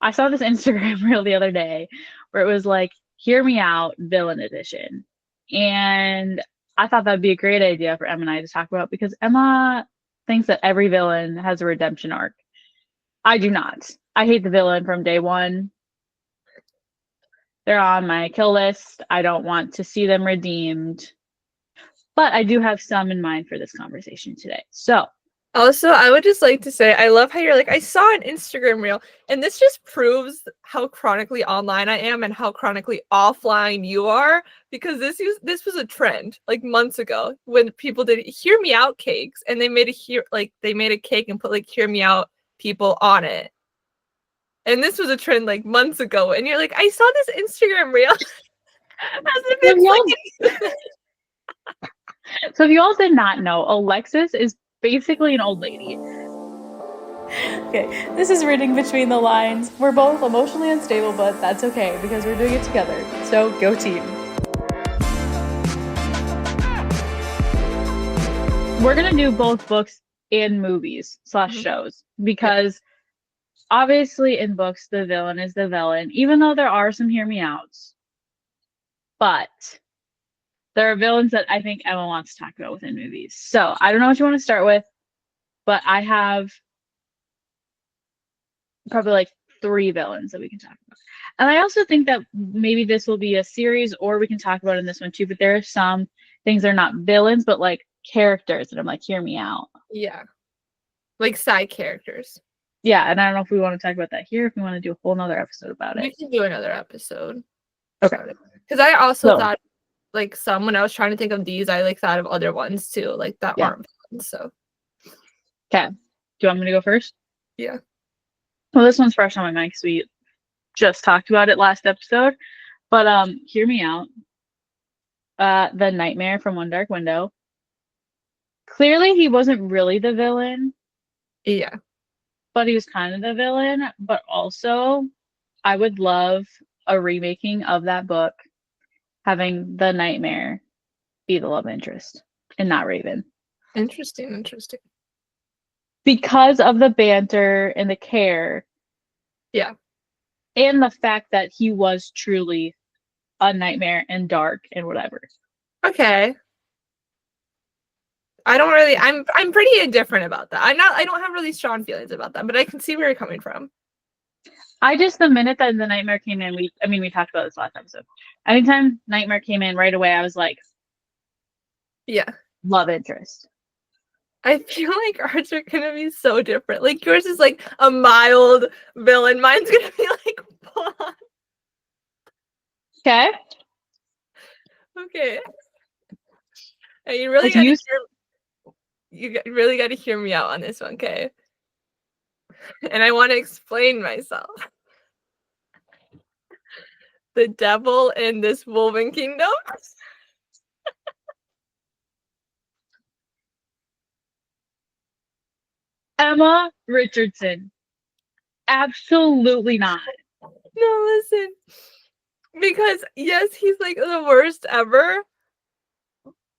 I saw this Instagram reel the other day where it was like, "Hear me out, villain edition," and I thought that'd be a great idea for Emma and I to talk about because Emma thinks that every villain has a redemption arc. I do not. I hate the villain from day one. They're on my kill list. I don't want to see them redeemed, but I do have some in mind for this conversation today. So, Also, I would just like to say, I love how you're like, I saw an Instagram reel, and this just proves how chronically online I am and how chronically offline you are, because this was a trend like months ago when people did hear me out cakes, and they made a cake and put like hear me out people on it. And this was a trend like months ago, and you're like, I saw this Instagram reel. As if it's so if you all did not know, Alexis is basically an old lady. Okay, this is reading between the lines. We're both emotionally unstable, but that's okay because we're doing it together. So go team. We're gonna do both books and movies / shows because obviously in books the villain is the villain, even though there are some hear me outs. But there are villains that I think Emma wants to talk about within movies. So I don't know what you want to start with, but I have probably like 3 villains that we can talk about. And I also think that maybe this will be a series or we can talk about it in this one too, but there are some things that are not villains, but like characters that I'm like, hear me out. Yeah. Like side characters. Yeah, and I don't know if we want to talk about that here, if we want to do a whole nother episode about it. We can do another episode. Okay. Because I also thought like some when I was trying to think of these, I like thought of other ones too, like that aren't villains, so. Okay. Do you want me to go first? Yeah. Well, this one's fresh on my mind because we just talked about it last episode. But hear me out. The Nightmare from One Dark Window. Clearly he wasn't really the villain. Yeah. But he was kind of the villain. But also, I would love a remaking of that book having the Nightmare be the love interest and not Raven. Interesting. Because of the banter and the care. Yeah. And the fact that he was truly a nightmare and dark and whatever. Okay. I'm pretty indifferent about that. I don't have really strong feelings about that, but I can see where you're coming from. The minute that the Nightmare came in, we talked about this last episode. Anytime Nightmare came in right away, I was like, yeah, love interest. I feel like ours are gonna be so different. Like yours is like a mild villain. Mine's gonna be like blonde. Okay. Okay. And you really really got to hear me out on this one, okay? And I want to explain myself. The devil in this woven kingdom. Emma Richardson. Absolutely not. No, listen. Because yes, he's like the worst ever.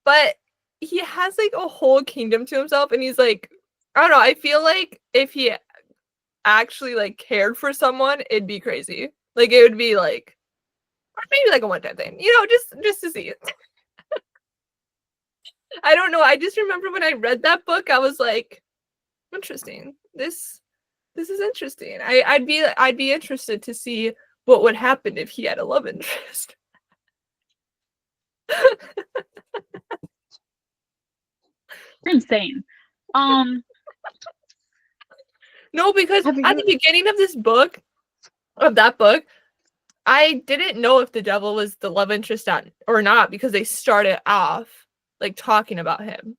But he has like a whole kingdom to himself, and he's like, I don't know, I feel like if he actually like cared for someone, it'd be crazy. Like it would be like, or maybe like a one-time thing, just to see it. I don't know. I just remember when I read that book, I was like, interesting. This is interesting. I'd be interested to see what would happen if he had a love interest. You're insane. No, because at the beginning of that book, I didn't know if the devil was the love interest or not because they started off like talking about him.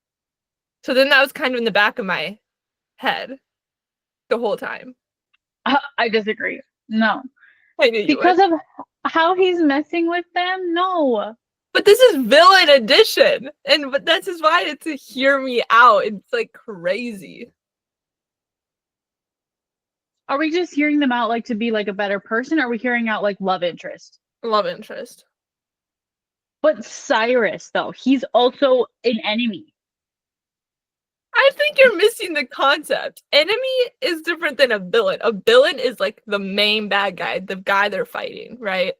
So then that was kind of in the back of my head the whole time. I disagree. No. I knew you because would. of how he's messing with them? No. But this is villain edition. But that's just why it's to hear me out. It's like crazy. Are we just hearing them out like to be like a better person? Or are we hearing out like love interest? Love interest. But Cyrus, though, he's also an enemy. I think you're missing the concept. Enemy is different than a villain. A villain is like the main bad guy, the guy they're fighting, right?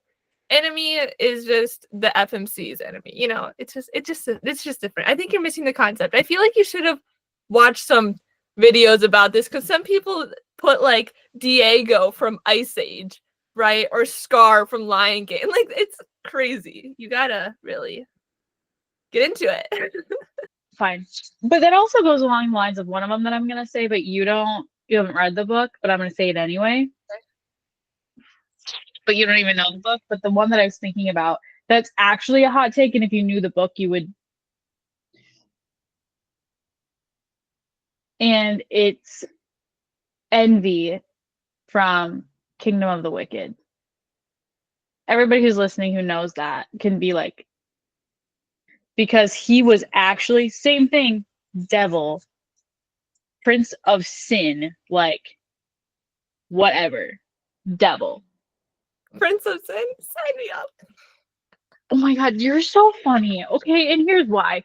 Enemy is just the FMC's enemy. You know, it's just different. I think you're missing the concept. I feel like you should have watched some videos about this because some people put like Diego from Ice Age, right? Or Scar from Lion King. Like it's crazy. You gotta really get into it. Fine. But that also goes along the lines of one of them that I'm gonna say, but you haven't read the book, but I'm gonna say it anyway. But you don't even know the book. But the one that I was thinking about, that's actually a hot take, and if you knew the book, you would. And it's Envy from Kingdom of the Wicked. Everybody who's listening who knows that can be like, because he was actually same thing, devil, prince of sin, like whatever, devil. Prince of Sin, sign me up. Oh my god, you're so funny. Okay, and here's why.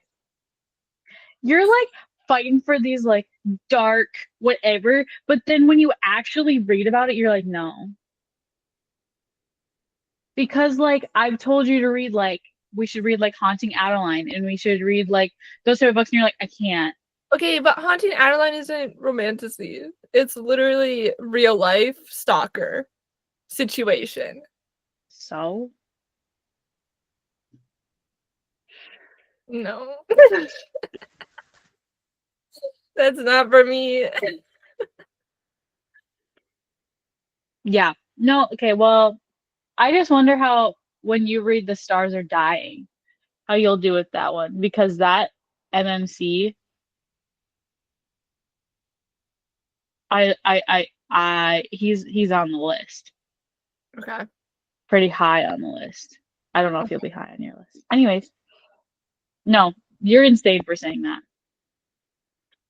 You're like fighting for these like dark whatever, but then when you actually read about it, you're like, no. Because like I've told you to read like we should read like Haunting Adeline and we should read like those type of books and you're like, I can't. Okay, but Haunting Adeline isn't romantasy. It's literally real life stalker situation. So No. That's not for me. yeah. No, okay, well, I just wonder how when you read The Stars Are Dying, how you'll do with that one. Because that MMC he's on the list. Okay. Pretty high on the list. I don't know if he'll be high on your list. Anyways, no, you're insane for saying that.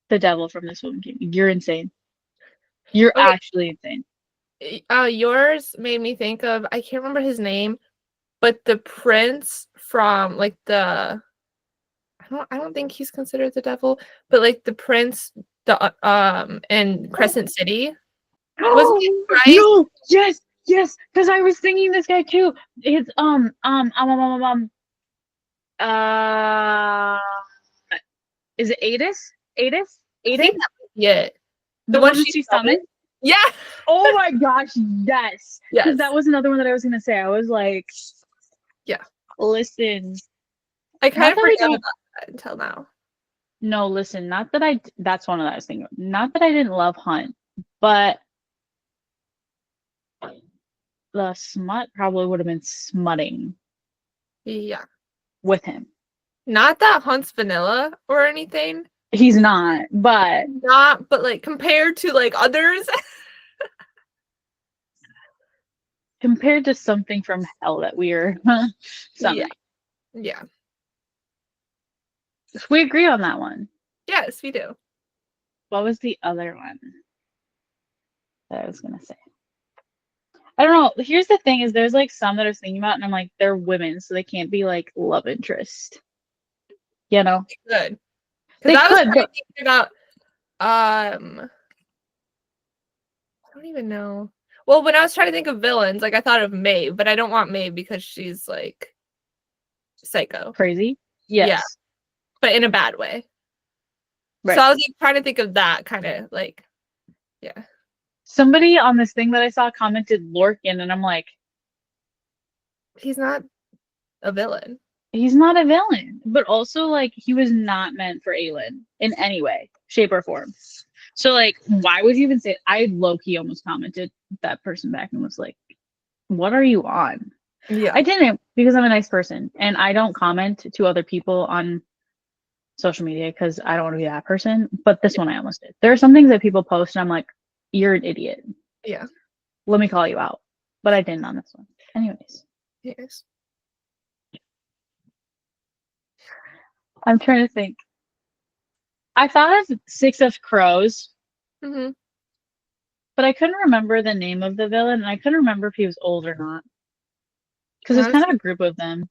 The devil from This Woman King. You're insane. You're Okay. actually insane. Yours made me think of, I can't remember his name, but the prince from like I don't think he's considered the devil, but like the prince in Crescent City. Wasn't he right? No, yes, because I was thinking this guy too. It's is it Adis? Adis? Aiden? Yeah. The one she summoned? Yeah. Oh my gosh, yes. Yes. Because that was another one that I was gonna say. I was like, yeah. Listen. I kind of Not that I forgot don't- about that until now. No, listen, not that that's one of that I was thinking of. Not that I didn't love Hunt, but the smut probably would have been smutting Yeah. with him. Not that Hunt's vanilla or anything. He's not, but Like compared to like others. compared to something from hell that we're summoning. Yeah. We agree on that one. Yes, we do. What was the other one that I was gonna say? I don't know. Here's the thing: is there's like some that I was thinking about, and I'm like, they're women, so they can't be like love interest. You know? Good. They Because I was could, kind but of thinking about I don't even know. Well, when I was trying to think of villains, like I thought of Maeve, but I don't want Maeve because she's like psycho. crazy. Yes. Yeah. But in a bad way. Right. So I was like trying to think of that kind of like, yeah. Somebody on this thing that I saw commented Lorcan, and I'm like, He's not a villain. he's not a villain, but also like he was not meant for Aelin in any way, shape, or form. So like, why would you even say it? I low-key almost commented that person back and was like, what are you on? Yeah. I didn't, because I'm a nice person and I don't comment to other people on social media because I don't want to be that person. But this one I almost did. There are some things that people post and I'm like, you're an idiot. Yeah. Let me call you out. But I didn't on this one. Anyways. Yes. I'm trying to think. I thought of Six of Crows, Mm-hmm. but I couldn't remember the name of the villain, and I couldn't remember if he was old or not. Because it's kind of a group of them.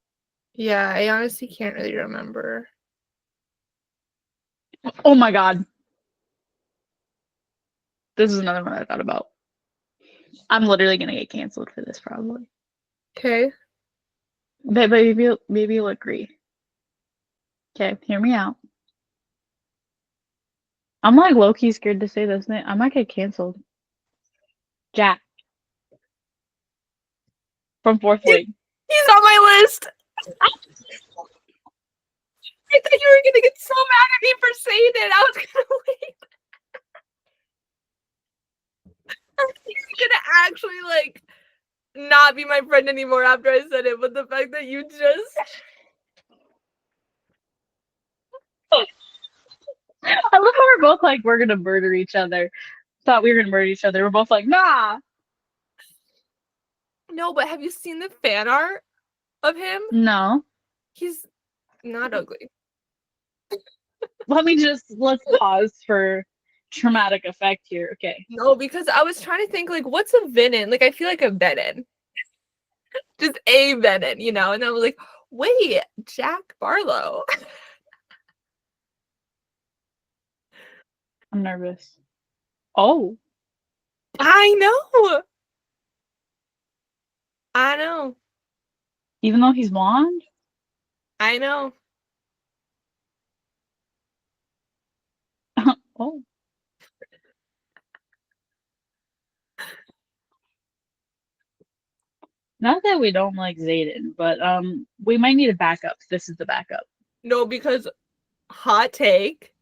Yeah, I honestly can't really remember. Oh my god. This is another one I thought about. I'm literally gonna get canceled for this probably. Okay. But maybe you'll agree. Okay, hear me out. I'm like low-key scared to say this. I might get canceled. Jack from Fourth Wing. He's on my list. I thought you were gonna get so mad at me for saying it. I was gonna wait. You're gonna actually like not be my friend anymore after I said it, but the fact that you just I love how we're both like we're gonna murder each other. Thought we were gonna murder each other. We're both like, nah. no, but have you seen the fan art of him? No. He's not ugly. Let's pause for traumatic effect here. Okay. No, because I was trying to think like what's a villain? Like I feel like a villain. Just a villain, you know? And I was like, wait, Jack Barlow. I'm nervous. Oh. I know. I know. Even though he's blonde? I know. Oh. Not that we don't like Zayden, but we might need a backup. This is the backup. No, because hot take.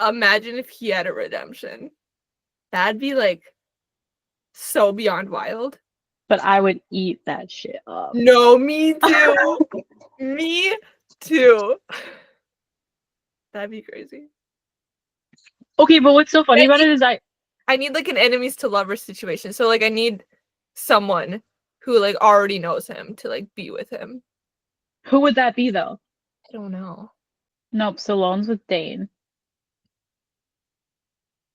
Imagine if he had a redemption. That'd be like so beyond wild. But I would eat that shit up. No, me too. Me too. That'd be crazy. Okay, but what's so funny about it is I need like an enemies to lovers situation. So like I need someone who like already knows him to like be with him. who would that be though? I don't know. Nope, Salone's with Dane.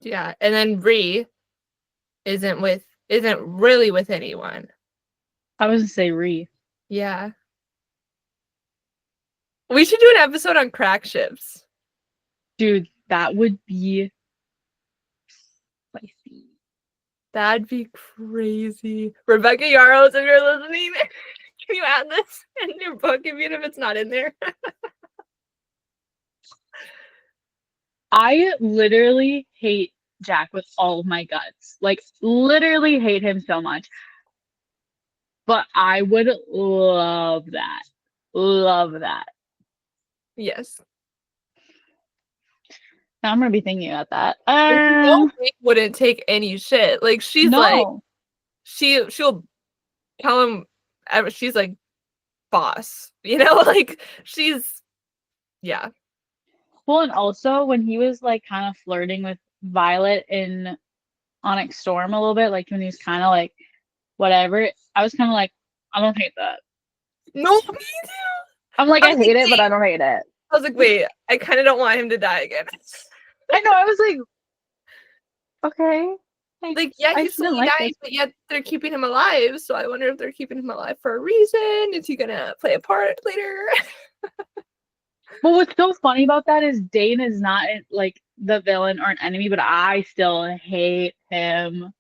Yeah, and then Bree isn't really with anyone. I was gonna say Ree. Yeah. We should do an episode on crack ships. Dude, that would be spicy. That'd be crazy. Rebecca Yarros, if you're listening, can you add this in your book even if it's not in there? I literally hate Jack with all of my guts. Like, literally hate him so much. But I would love that. Love that. Yes. Now I'm gonna be thinking about that. No, Bree wouldn't take any shit. Like she's like no. she'll tell him she's like boss, you know, like she's yeah. Well, and also when he was like kind of flirting with Violet in Onyx Storm a little bit, like when he was kind of like whatever, I was kind of like, I don't hate that. No, me too. I'm like, I hate it, but I don't hate it. I was like, wait, I kind of don't want him to die again. I know. I was like, okay. Like, yeah, I he's didn't slowly like dying, this. but yet they're keeping him alive. So I wonder if they're keeping him alive for a reason. Is he gonna play a part later? But what's so funny about that is Dane is not like the villain or an enemy, but I still hate him.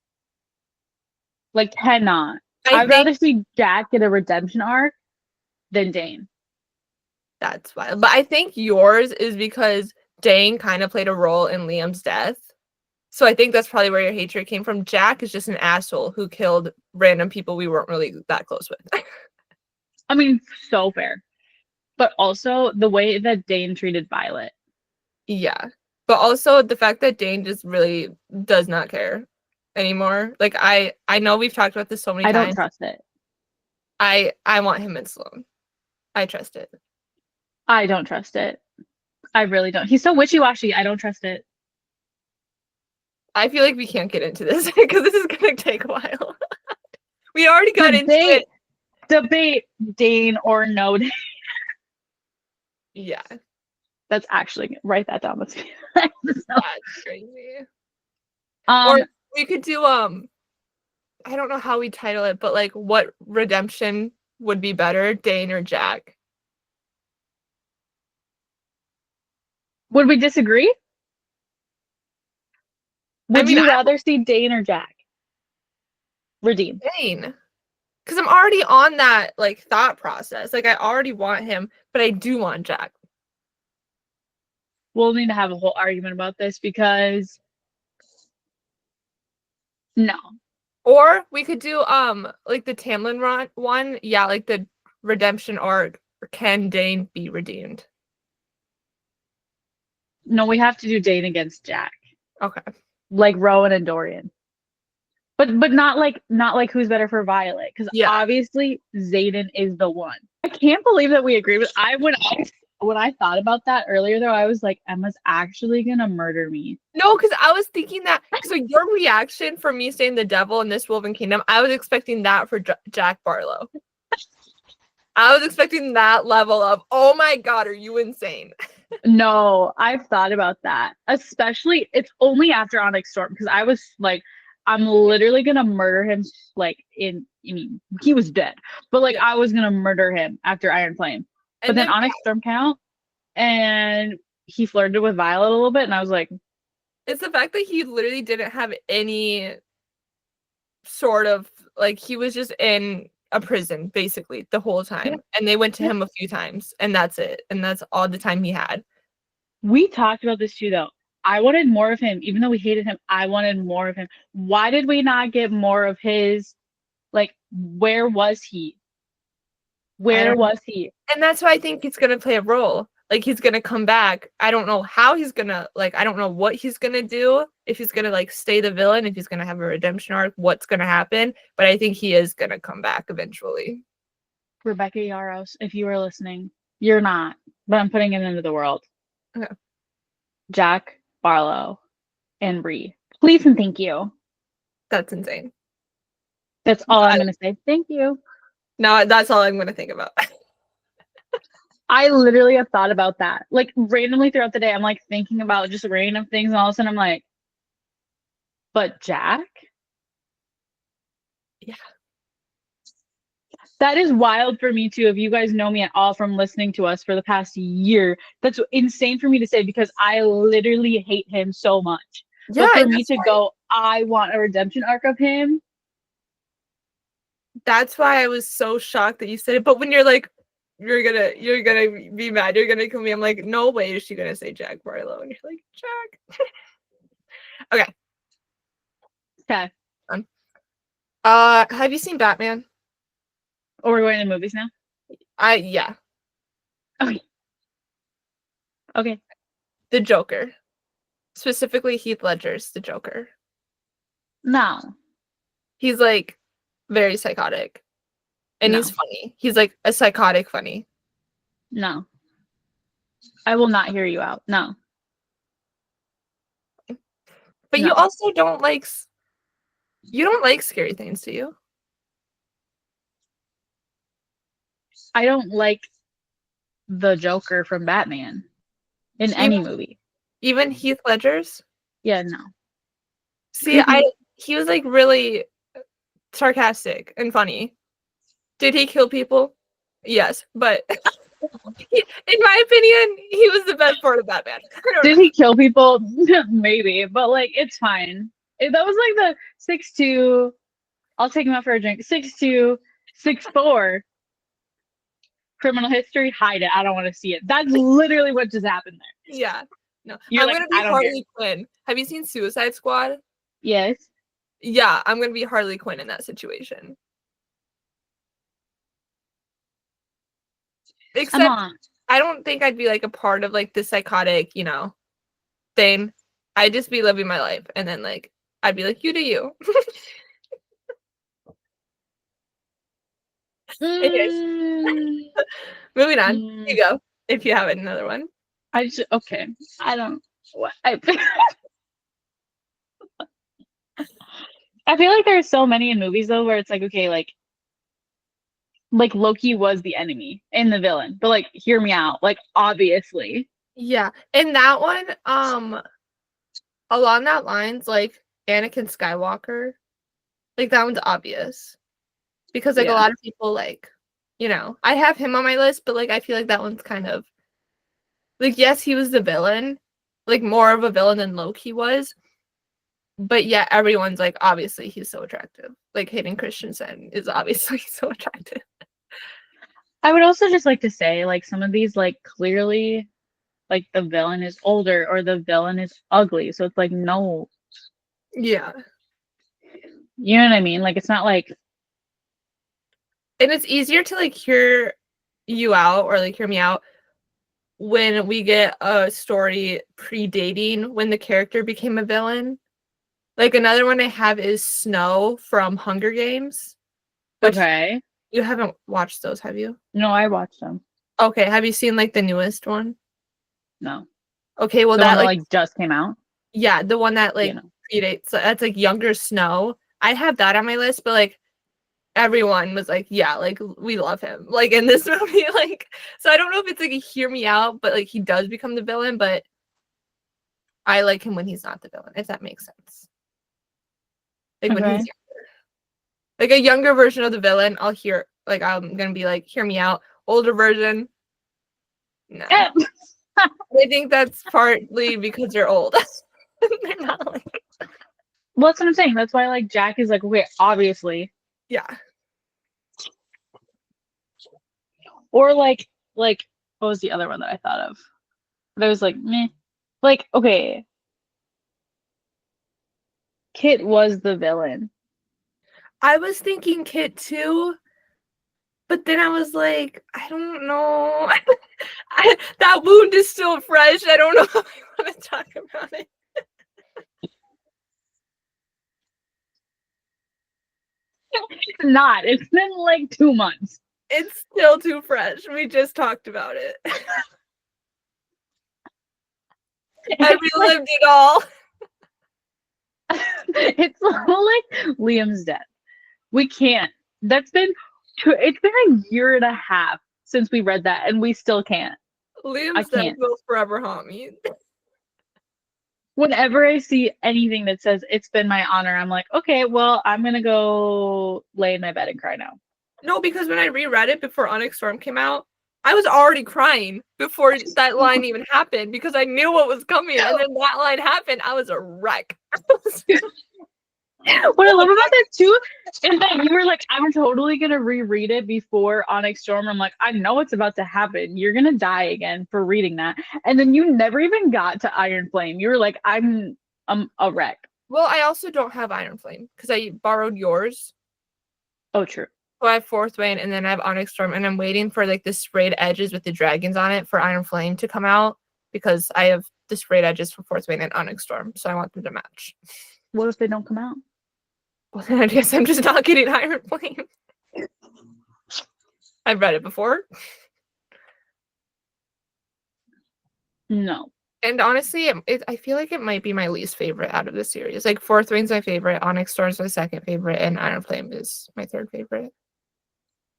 Like, cannot. I'd rather see Jack get a redemption arc than Dane. That's wild. But I think yours is because Dane kind of played a role in Liam's death. So I think that's probably where your hatred came from. Jack is just an asshole who killed random people we weren't really that close with. I mean, so fair. But also the way that Dane treated Violet. Yeah. But also the fact that Dane just really does not care anymore. Like I know we've talked about this so many times. I don't trust it. I want him and Sloane. I trust it. I don't trust it. I really don't. He's so wishy-washy. I don't trust it. I feel like we can't get into this because this is gonna take a while. We already got into it. Debate Dane or no Dane. Yeah. That's actually write that down. That's crazy. Or we could do I don't know how we title it, but like what redemption would be better, Dane or Jack? Would we disagree? Would mean, you rather see Dane or Jack redeem? Dane. Because I'm already on that like thought process. Like I already want him, but I do want Jack. We'll need to have a whole argument about this because no. Or we could do like the Tamlin one. Yeah, like the redemption arc. Can Dane be redeemed? No, we have to do Dane against Jack. Okay. Like Rowan and Dorian. But not like who's better for Violet, because Yeah. obviously Xaden is the one. I can't believe that we agree with when I thought about that earlier though, I was like, Emma's actually gonna murder me. No, because I was thinking that. So your reaction for me saying the devil in this Woven Kingdom, I was expecting that for Jack Barlow. I was expecting that level of, oh my god, are you insane? No, I've thought about that. Especially it's only after Onyx Storm, because I was like, I'm literally gonna murder him I mean, he was dead. But like Yeah. I was gonna murder him after Iron Flame. But And then Onyx Storm came out and he flirted with Violet a little bit, and I was like, it's the fact that he literally didn't have any sort of like he was just in a prison basically the whole time. Yeah. And they went to Yeah. him a few times and that's it. And that's all the time he had. we talked about this too though. I wanted more of him, even though we hated him, I wanted more of him. Why did we not get more of his, like, where was he? Where was he? And that's why I think he's gonna play a role. Like he's gonna come back. I don't know how he's gonna I don't know what he's gonna do. If he's gonna like stay the villain, if he's gonna have a redemption arc, what's gonna happen. But I think he is gonna come back eventually. Rebecca Yaros, if you were listening, you're not, but I'm putting it into the world. Okay. Jack Barlow and Bree. Please and thank you. That's insane. That's all I'm gonna say. Thank you. No, that's all I'm gonna think about. I literally have thought about that. Like randomly throughout the day, I'm like thinking about just random things, and all of a sudden I'm like, but Jack? Yeah. That is wild for me too. If you guys know me at all from listening to us for the past year, that's insane for me to say because I literally hate him so much. Yeah, but for me to go, I want a redemption arc of him. That's why I was so shocked that you said it. But when you're like, you're gonna be mad, you're gonna kill me. I'm like, no way is she gonna say Jack Barlow. And you're like, Jack. Okay. Okay. Have you seen Batman? Or we're going to the movies now? Yeah. Okay. Okay. The Joker. Specifically Heath Ledger's The Joker. No. He's like very psychotic. And No. he's funny. He's like a psychotic funny. No. I will not hear you out. No. But No. you also don't like scary things, do you? I don't like the Joker from Batman in any movie. Even Heath Ledger's? Yeah, no. See, he was like really sarcastic and funny. Did he kill people? Yes, but in my opinion, he was the best part of Batman. Did he kill people? Maybe, but like it's fine. That was like the 6'2". I'll take him out for a drink. 6'2", 6'4". Criminal history, hide it. I don't want to see it. That's literally what just happened there. Yeah. No. You're I'm like, gonna be I don't Harley Quinn. Have you seen Suicide Squad? Yes. Yeah, I'm gonna be Harley Quinn in that situation. Except I don't think I'd be like a part of like the psychotic, thing. I'd just be living my life and then like I'd be like, you do you. Anyways. Moving on. Here you go. If you have another one. Okay. I don't what I feel like there's so many in movies though where it's like, okay, like Loki was the enemy and the villain, but like hear me out. Like obviously. Yeah. And that one, along that lines, like Anakin Skywalker, like that one's obvious. Because like a lot of people like, I have him on my list, but like I feel like that one's kind of like, yes, he was the villain, like more of a villain than Loki was. but yeah, everyone's like, obviously he's so attractive. Like Hayden Christensen is obviously so attractive. I would also just like to say, like, some of these, like, clearly, like, the villain is older or the villain is ugly. So it's like, no, Yeah. you know what I mean? Like, it's not like, And it's easier to like hear you out or like hear me out when we get a story predating when the character became a villain. Like another one I have is Snow from Hunger Games, which okay. you haven't watched those, have you? No, I watched them. Okay, have you seen like the newest one? No. Okay, well The one that that, like like, just came out. yeah, the one that You like know. predates, so that's like younger Snow. I have that on my list, but like everyone was like, yeah, like we love him. Like in this movie, like so I don't know if it's like a hear me out, but like he does become the villain, but I like him when he's not the villain, if that makes sense. Like when he's Okay. like a younger version of the villain, I'll hear like I'm gonna be like, hear me out. Older version, no. I think that's partly because they're old. They're not like Well, that's what I'm saying. That's why, like, Jack is like, okay, obviously. yeah. Or like, what was the other one that I thought of? That was like, meh. Like, okay, Kit was the villain. I was thinking Kit too, but then I was like, I don't know. That wound is still fresh. I don't know if I want to talk about it. It's not. It's been like 2 months. It's still too fresh. We just talked about it. I It's like, relived it all. it's like Liam's death. We can't. That's been it's been a year and a half since we read that, and we still can't. I Liam's death can't. will forever haunt me. Whenever I see anything that says it's been my honor, I'm like, okay, well, I'm gonna go lay in my bed and cry now. No, because when I reread it before Onyx Storm came out, I was already crying before that line even happened because I knew what was coming. And then that line happened, I was a wreck. What I love about that too is that you were like, I'm totally gonna reread it before Onyx Storm. I'm like, I know what's about to happen. You're gonna die again for reading that. And then you never even got to Iron Flame. You were like, I'm a wreck. Well, I also don't have Iron Flame because I borrowed yours. Oh, true. So I have Fourth Wing and then I have Onyx Storm, and I'm waiting for like the sprayed edges with the dragons on it for Iron Flame to come out because I have the sprayed edges for Fourth Wing and Onyx Storm, so I want them to match. What if they don't come out? Well, then I guess I'm just not getting Iron Flame. I've read it before. No. And honestly, I feel like it might be my least favorite out of the series. Like Fourth Wing's my favorite, Onyx Storm's my second favorite, and Iron Flame is my third favorite.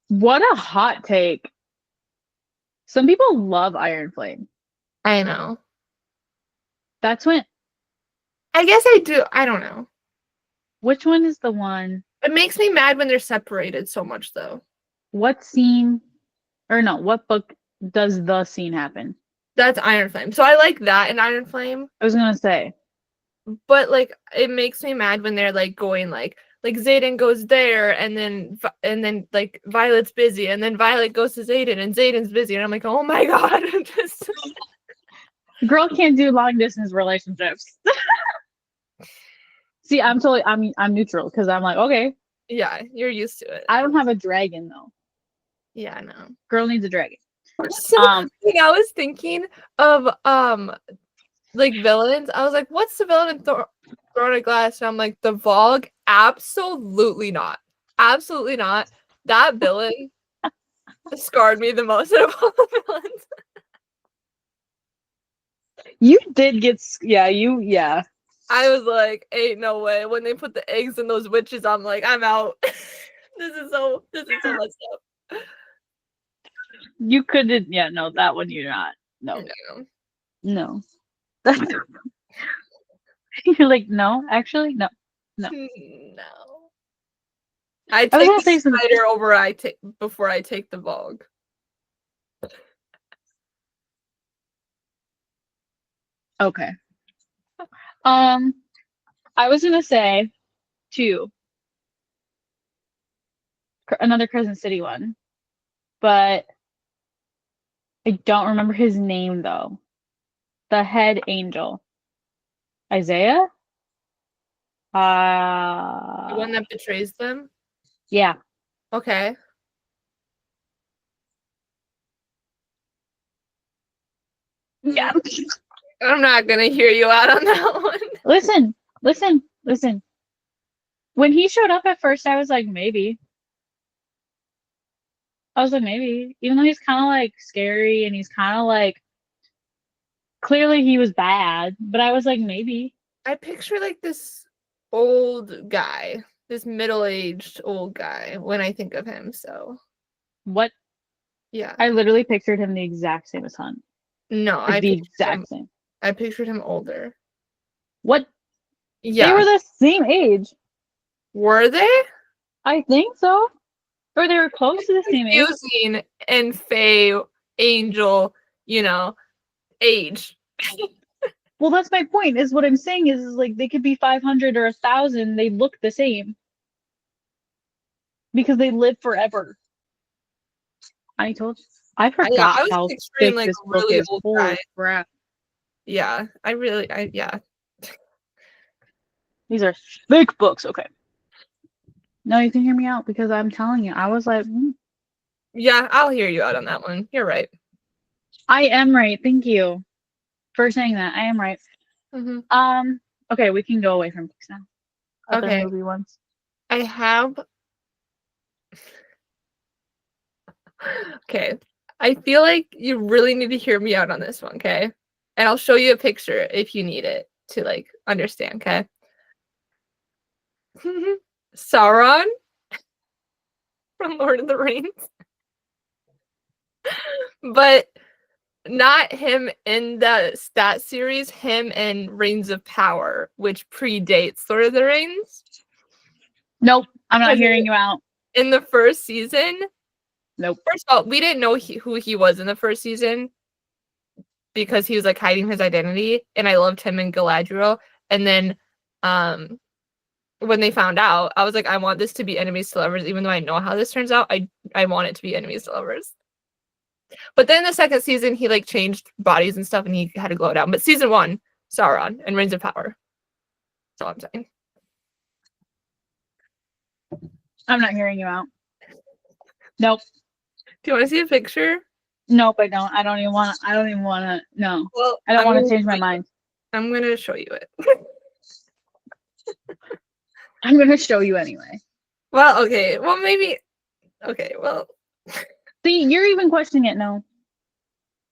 What a hot take. Some people love Iron Flame. I know. That's when. I guess I do. I don't know. Which one is the one? It makes me mad when they're separated so much, though. What scene? Or no, what book does the scene happen? That's Iron Flame. So I like that in Iron Flame. I was gonna say. But like it makes me mad when they're like going like Xaden goes there and then like Violet's busy and then Violet goes to Xaden and Xaden's busy and I'm like, oh my god. Just... Girl can't do long distance relationships. See, I'm neutral because I'm like, okay. Yeah, you're used to it. I don't have a dragon though. Yeah, I know. Girl needs a dragon. So I was thinking of like villains. I was like, what's the villain in Throne of Glass? And I'm like, the Vogue? Absolutely not. Absolutely not. That villain scarred me the most out of all the villains. You did get yeah. I was like, ain't no way. When they put the eggs in those witches, I'm like, I'm out. This is so messed up. You couldn't, yeah, no, that one you're not. No. That's you're like, no, actually, no. No. I I was take gonna the say something. spider before I take the Vogue. Okay. I was gonna say two, another Crescent City one, but I don't remember his name though. The head angel, Isaiah. The one that betrays them. Yeah. Okay. Yeah. I'm not gonna hear you out on that one. Listen. When he showed up at first, I was like, maybe. I was like, maybe. Even though he's kind of like scary and he's kind of like, clearly he was bad, but I was like, maybe. I picture like this old guy, this middle-aged old guy when I think of him. So What? yeah. I literally pictured him the exact same as Hunt. No, Like the exact same. I pictured him older. What? They Yeah. were the same age. Were they? I think so. Or they were close to the same age. Confusing and Faye, Angel, age. Well, that's my point. Is what I'm saying is like they could be 500 or 1,000. They look the same because they live forever. I told you. I forgot I was how picturing thick like this a book really is. old Holy guy. crap. Yeah, yeah. These are thick books. Okay. No, you can hear me out because I'm telling you. I was like, Yeah, I'll hear you out on that one. You're right. I am right. Thank you for saying that. I am right. Mm-hmm. Okay, we can go away from books now. Other Okay. movie ones. I have. Okay. I feel like you really need to hear me out on this one, okay? And I'll show you a picture if you need it to like understand, okay? Sauron from Lord of the Rings. But not him in the stat series, him in Reigns of Power, which predates Lord of the Rings. Nope, I'm not Because hearing you out. In the first season, Nope. first of all, we didn't know who he was in the first season because he was like hiding his identity, and I loved him in Galadriel. And then when they found out, I was like, I want this to be enemies to lovers, even though I know how this turns out. I want it to be enemies to lovers. But then the second season, he like changed bodies and stuff, and he had to glow down. But season 1, Sauron and Reigns of Power. That's all I'm saying. I'm not hearing you out. Nope. Do you want to see a picture? Nope, I don't. I don't even want to. No. Well, I don't want to change my mind. I'm going to show you it. I'm going to show you anyway. Well, okay. Well, maybe. Okay, well. See, you're even questioning it now.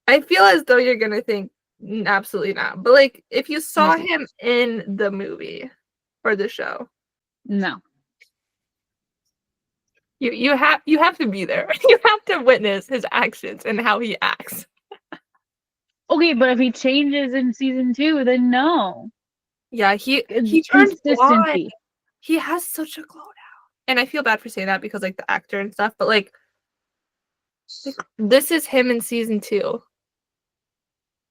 I feel as though you're going to think absolutely not. But like, if you saw him in the movie or the show. No. You have to be there. You have to witness his actions and how he acts. Okay, but if he changes in season 2, then no. Yeah, he turns Consistency. blonde. He has such a glow now. And I feel bad for saying that because like the actor and stuff, but like this is him in season 2.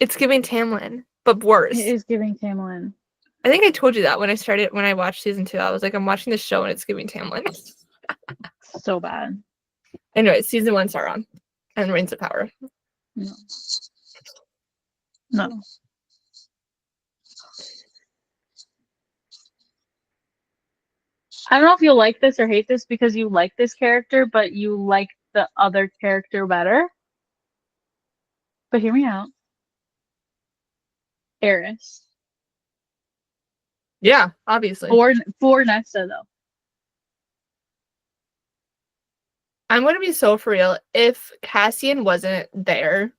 It's giving Tamlin, but worse. It is giving Tamlin. I think I told you that when I watched season 2. I was like, I'm watching this show and it's giving Tamlin. So bad. Anyway, season 1 Sauron and Reigns of Power. No. I don't know if you'll like this or hate this because you like this character, but you like the other character better. But hear me out. Eris. Yeah, obviously. For Nesta though. I'm gonna be so for real. If Cassian wasn't there,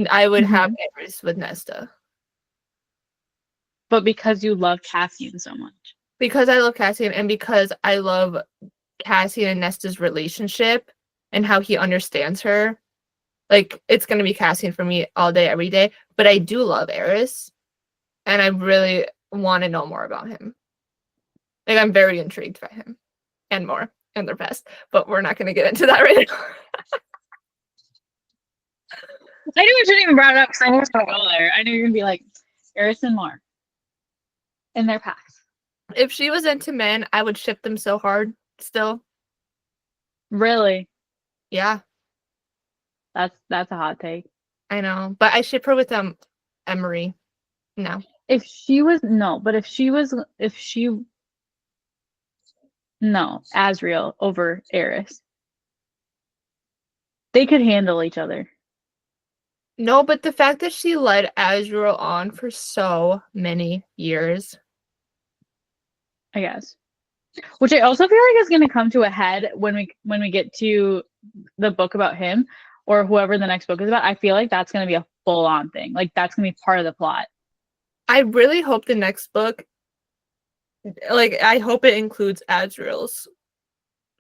I would have Eris with Nesta. But because you love Cassian so much. Because I love Cassian and because I love Cassian and Nesta's relationship and how he understands her. Like, it's going to be Cassian for me all day, every day. But I do love Eris. And I really want to know more about him. Like, I'm very intrigued by him. And more. And their past. But we're not going to get into that right now. I knew I shouldn't even brought it up because I knew it was going to go there. I knew you were going to be like, Eris and more. in their past. If she was into men, I would ship them so hard still. Really? Yeah, That's a hot take. I know. But I ship her with Emery. No. If she was no, but if she no, Asriel over Eris. They could handle each other. No, but the fact that she led Azrael on for so many years. I guess. Which I also feel like is going to come to a head when we get to the book about him or whoever the next book is about. I feel like that's going to be a full on thing. Like that's going to be part of the plot. I really hope the next book, like, I hope it includes Azrael's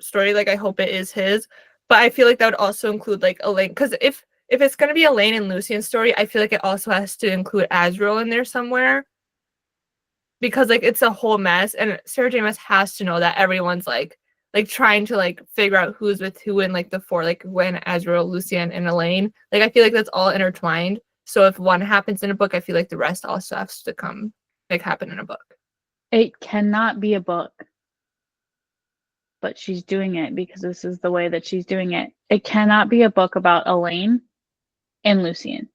story. Like, I hope it is his. But I feel like that would also include, like, Elaine. Because if it's going to be Elaine and Lucian's story, I feel like it also has to include Azrael in there somewhere. Because, like, it's a whole mess. And Sarah J. Maas has to know that everyone's, like trying to, like, figure out who's with who in, like, the four. Like, Gwen, Azrael, Lucian, and Elaine. Like, I feel like that's all intertwined. So if one happens in a book, I feel like the rest also has to come, like, happen in a book. It cannot be a book. But she's doing it because this is the way that she's doing it. It cannot be a book about Elaine and Lucian.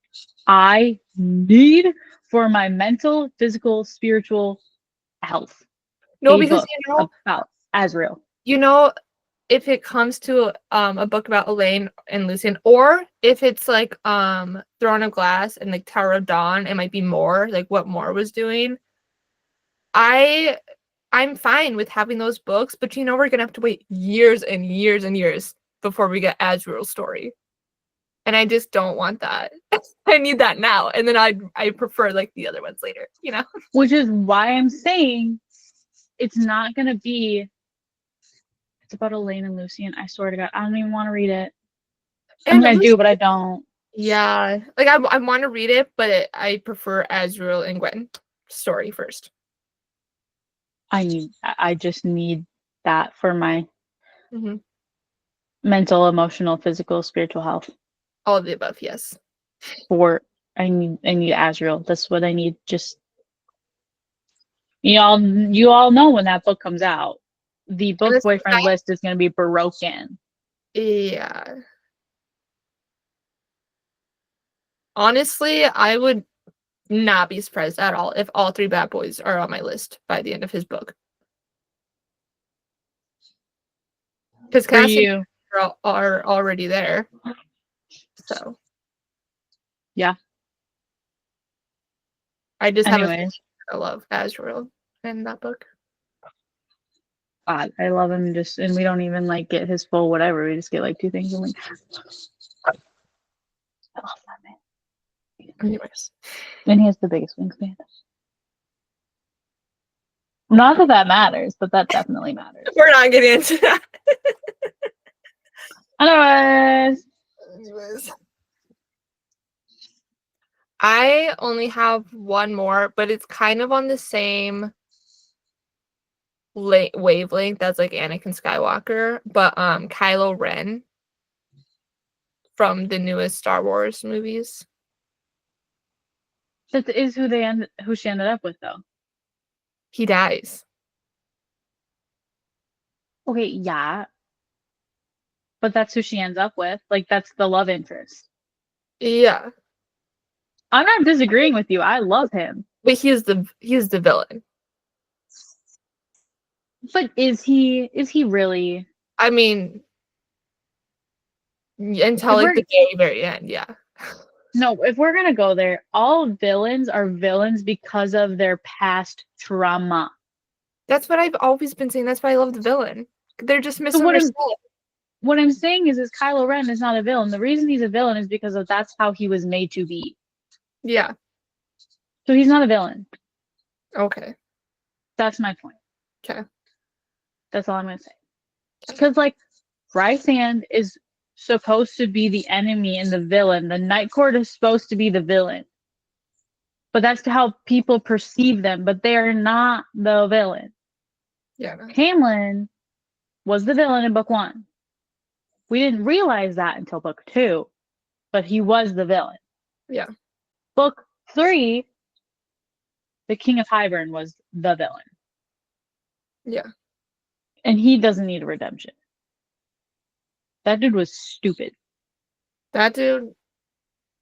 I need for my mental, physical, spiritual health. No, a because book about Azrael. If it comes to a book about Elaine and Lucian, or if it's like Throne of Glass and like Tower of Dawn, it might be more like what Moore was doing. I'm fine with having those books, but we're gonna have to wait years and years and years before we get Azrael's story. And I just don't want that. I need that now. And then I prefer like the other ones later, Which is why I'm saying it's not gonna be it's about Elaine and Lucian. I swear to God, I don't even want to read it. I mean, I do, but I don't. Yeah. Like I want to read it, but I prefer Azrael and Gwen story first. I just need that for my Mm-hmm. mental, emotional, physical, spiritual health. All of the above, yes. I need Azrael. That's what I need. Just you all know when that book comes out, the book boyfriend list is going to be broken. Yeah. Honestly, I would not be surprised at all if all three bad boys are on my list by the end of his book. Because Cassie are already there. So. Yeah. I just have I love Azrael in that book. God, I love him and we don't even like get his full whatever. We just get like two things. And I love that man. Anyways. And he has the biggest wingspan. Not that that matters, but that definitely matters. We're not getting into that. Anyways. I only have one more, but it's kind of on the same wavelength that's like Anakin Skywalker, but Kylo Ren from the newest Star Wars movies. That is who she ended up with, though. He dies. Okay, yeah. But that's who she ends up with. Like, that's the love interest. Yeah. I'm not disagreeing with you. I love him. But he is the villain. But is he really? I mean, until like the very, very end, yeah. No, if we're gonna go there, all villains are villains because of their past trauma. That's what I've always been saying. That's why I love the villain. They're just misunderstood. So what I'm saying is Kylo Ren is not a villain. The reason he's a villain is because that's how he was made to be. Yeah. So he's not a villain. Okay. That's my point. Okay. That's all I'm gonna say. Because like Rysand is supposed to be the enemy and the villain. The Night Court is supposed to be the villain. But that's how people perceive them, but they are not the villain. Yeah. No. Hamlin was the villain in book 1. We didn't realize that until book 2, but he was the villain. Yeah. Book 3, the King of Hybern was the villain. Yeah. And he doesn't need a redemption. That dude was stupid. That dude,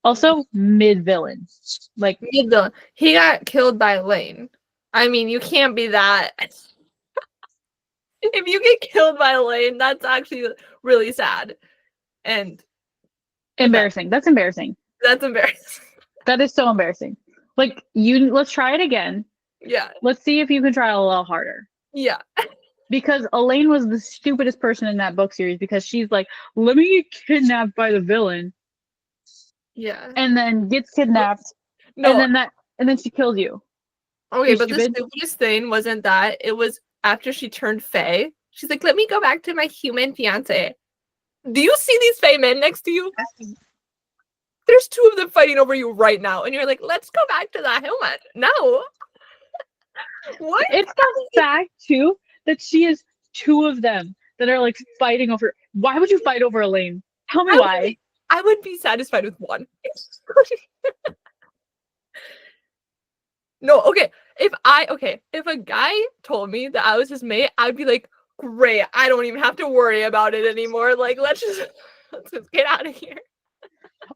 Also, mid-villain. Like, he got killed by Elaine. I mean, you can't be that. If you get killed by Elaine, that's actually really sad. And embarrassing. That's embarrassing. that's embarrassing. That is so embarrassing. Like, let's try it again. Yeah. Let's see if you can try a little harder. Yeah. Because Elaine was the stupidest person in that book series because she's like, let me get kidnapped by the villain. Yeah. And then gets kidnapped. No. And then she kills you. Okay, but stupid? the stupidest thing wasn't that. It was after she turned Fae. She's like, let me go back to my human fiance. Do you see these Fae men next to you? There's two of them fighting over you right now. And you're like, let's go back to that human. No. What? It's the fact, too, that she has two of them that are like fighting over. Why would you fight over Elaine? Tell me why. I would be satisfied with one. No, okay. If a guy told me that I was his mate, I'd be like, great, I don't even have to worry about it anymore. Like, let's just get out of here.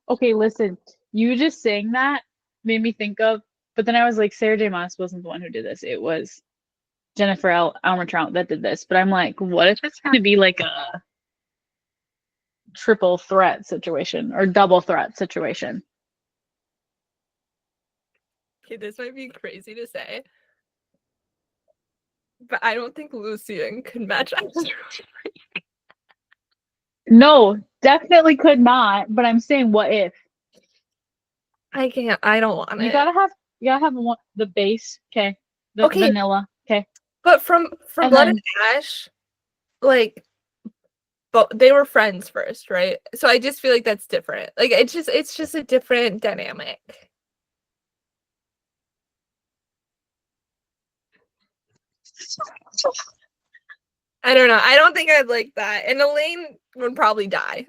Okay, listen. You just saying that made me think of, but then I was like, Sarah J. Maas wasn't the one who did this. It was Jennifer Almertrout that did this. But I'm like, what if it's going to be like a triple threat situation or double threat situation? Okay, this might be crazy to say, but I don't think Lucian could match Astro. No, definitely could not. But I'm saying, what if? I can't. I don't want You it. gotta have one, the base, okay, the Okay. vanilla, okay. But from And Blood then- and Ash, like, but they were friends first, right? So I just feel like that's different. Like, it's just a different dynamic. I don't know. I don't think I'd like that. And Elaine would probably die.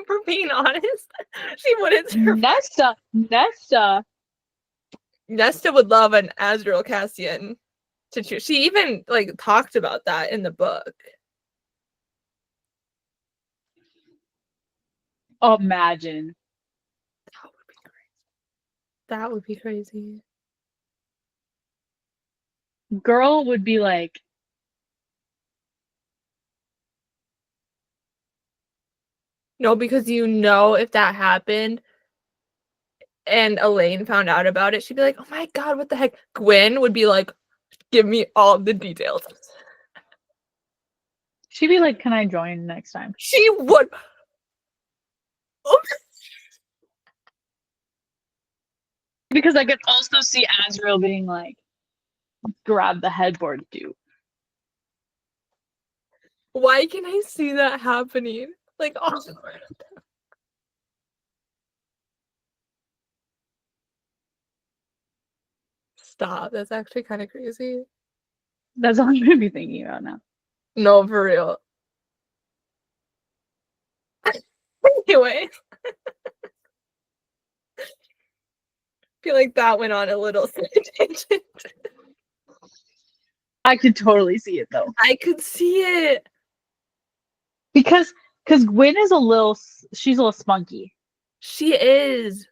For being honest, she wouldn't survive. Nesta would love an Azrael Cassian to choose. She even like talked about that in the book. Imagine. That would be crazy. Girl would be like, No, because you know if that happened and Elaine found out about it, she'd be like, oh my god, what the heck? Gwen would be like, give me all the details. she'd be like, can I join next time? She would. Oh, Because I could also see Azrael being like, grab the headboard, dude. why can I see that happening? Like, oh. Stop. That's actually kind of crazy. That's all I'm gonna be thinking about now. No, for real. Anyway. I feel like that went on a little tangent. I could totally see it though. I could see it. Because Gwen is she's a little spunky. She is.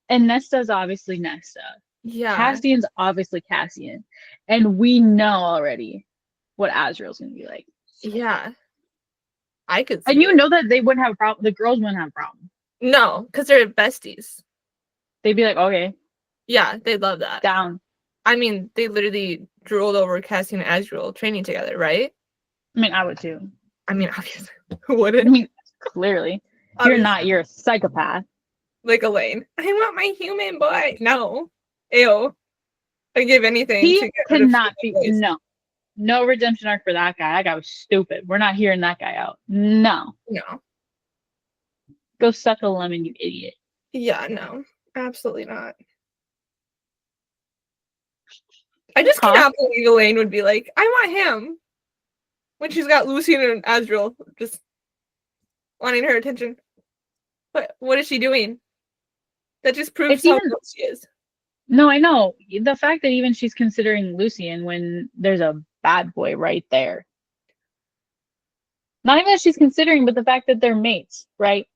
And Nesta's obviously Nesta. Yeah. Cassian's obviously Cassian. And we know already what Azrael's gonna be like. Yeah. I could see And you it. know that they wouldn't have a problem. The girls wouldn't have a problem. No, because they're besties. They'd be like, okay, Yeah, they'd love that. down. I mean, they literally drooled over Cassian and Azrael training together, right? I mean, I would too. I mean, obviously. Who I wouldn't? mean, clearly. You're a psychopath. Like Elaine. I want my human boy. No. Ew. I give anything He to get rid of cannot be. human boys. No redemption arc for that guy. That guy was stupid. We're not hearing that guy out. No. No. Go suck a lemon, you idiot. Yeah, no. Absolutely not. I just Huh? cannot believe Elaine would be like, I want him. When she's got Lucian and Azrael just wanting her attention. What is she doing? That just proves It's how even- good she is. No, I know. The fact that even she's considering Lucian when there's a bad boy right there. Not even that she's considering, but the fact that they're mates, right?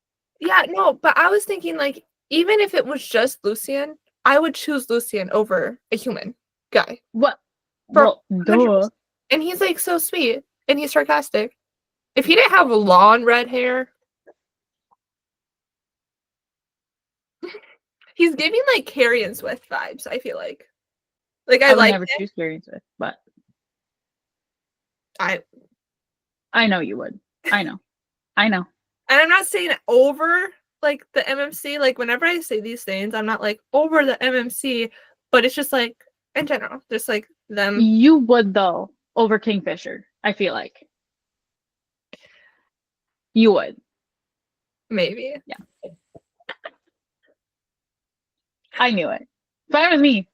Yeah, no, but I was thinking like even if it was just Lucian, I would choose Lucian over a human guy. What? For Well, 100%. duh. And he's like so sweet and he's sarcastic. If he didn't have long red hair, he's giving like Carrie and Swift vibes, I feel like. Like I I would like never him. choose Carrie with, but I I know you would. I know. I know. and I'm not saying over like the MMC. Like whenever I say these things, I'm not like over the MMC, but it's just like in general, just like them. You would though over Kingfisher. I feel like you would. Maybe. Yeah. I knew it. Fine with me.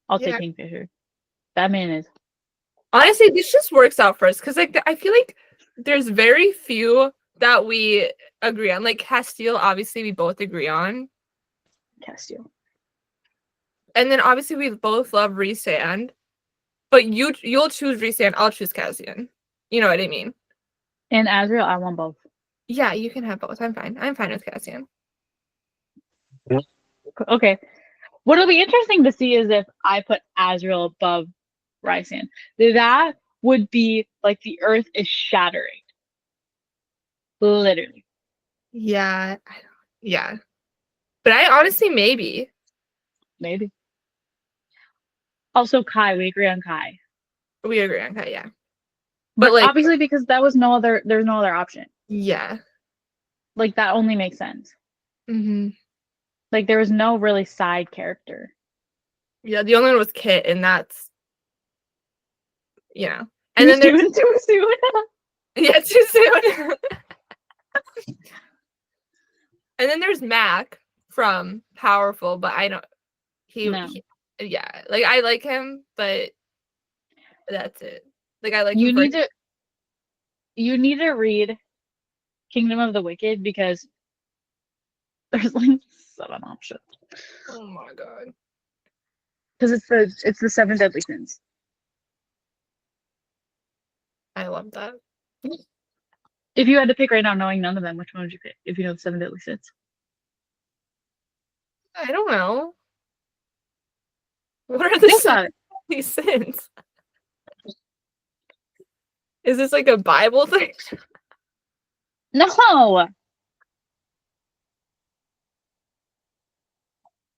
I'll take Yeah. Kingfisher. That man is. Honestly, this just works out for us because like I feel like there's very few that we agree on. Like Castile, obviously we both agree on. Castile. And then obviously we both love Rhysand. But you'll choose Rhysand, I'll choose Cassian. You know what I mean? And Azrael, I want both. Yeah, you can have both. I'm fine. I'm fine with Cassian. Okay. What'll be interesting to see is if I put Azrael above Rysand. That would be like the earth is shattering. Literally. Yeah. Yeah. But I honestly maybe. Maybe. Also Kai, we agree on Kai. We agree on that, yeah. But like obviously because there's no other option. yeah. Like that only makes sense. Mm-hmm. Like there was no really side character. Yeah, the only one was Kit, and that's And Too then there's soon, too soon. yeah, too soon. And then there's Mac from Powerful, but I don't No. yeah, like I like him, but that's it. Like I like You him for need to read Kingdom of the Wicked because there's like 7 options. oh my god. Because it's the 7 deadly sins. I love that. If you had to pick right now, knowing none of them, which one would you pick? If you know the 7 deadly sins. I don't know. What are the Think about it. these sins? Is this like a Bible thing? No.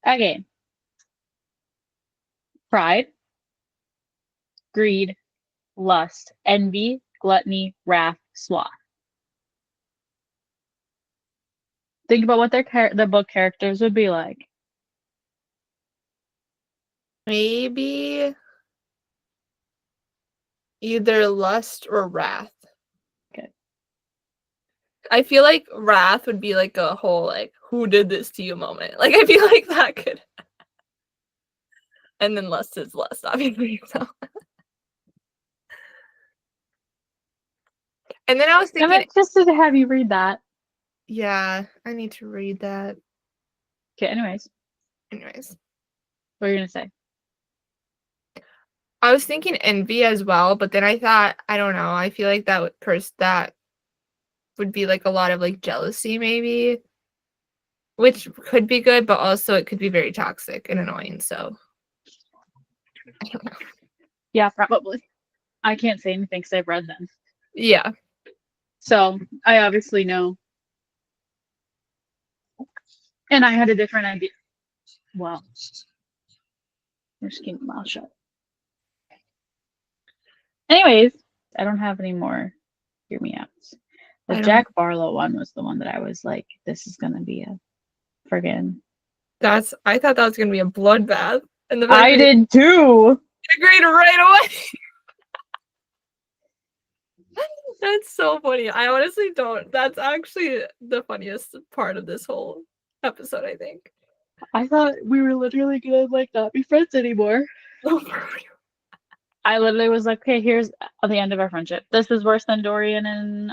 Okay. Pride, greed, lust, envy, gluttony, wrath, sloth. Think about what the book characters would be like. Maybe either lust or wrath. Okay. I feel like wrath would be like a whole like who did this to you moment. Like I feel like that could and then lust is lust, obviously. So. And then I was I'm thinking interested to have you read that. yeah, I need to read that. Okay, anyways. What are you gonna say? I was thinking envy as well, but then I thought, I don't know, I feel like that would be like a lot of like jealousy maybe, which could be good, but also it could be very toxic and annoying, so I don't know. Yeah, probably. I can't say anything because I've read them. Yeah. So I obviously know. And I had a different idea. Well, I'm just keeping my mouth shut. Anyways, I don't have any more hear me out. The Jack Barlow one was the one that I was like, this is gonna be a friggin' I thought that was gonna be a bloodbath. And the I did too. agreed right away. That's so funny. I honestly don't. That's actually the funniest part of this whole episode, I think. I thought we were literally gonna like not be friends anymore. I literally was like, okay, here's the end of our friendship. This is worse than Dorian and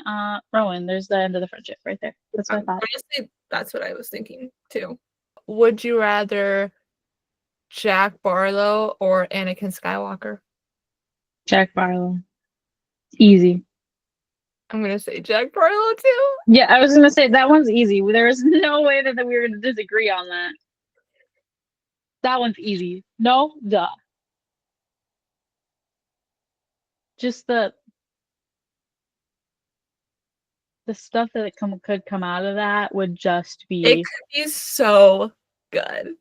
Rowan. There's the end of the friendship right there. That's what I thought. Honestly, that's what I was thinking too. Would you rather Jack Barlow or Anakin Skywalker. Jack Barlow. Easy. I'm gonna say Jack Barlow too. Yeah, I was gonna say that one's easy. There is no way that we were gonna disagree on that. That one's easy. No, duh. Just the stuff that could come out of that would just It be could be so good.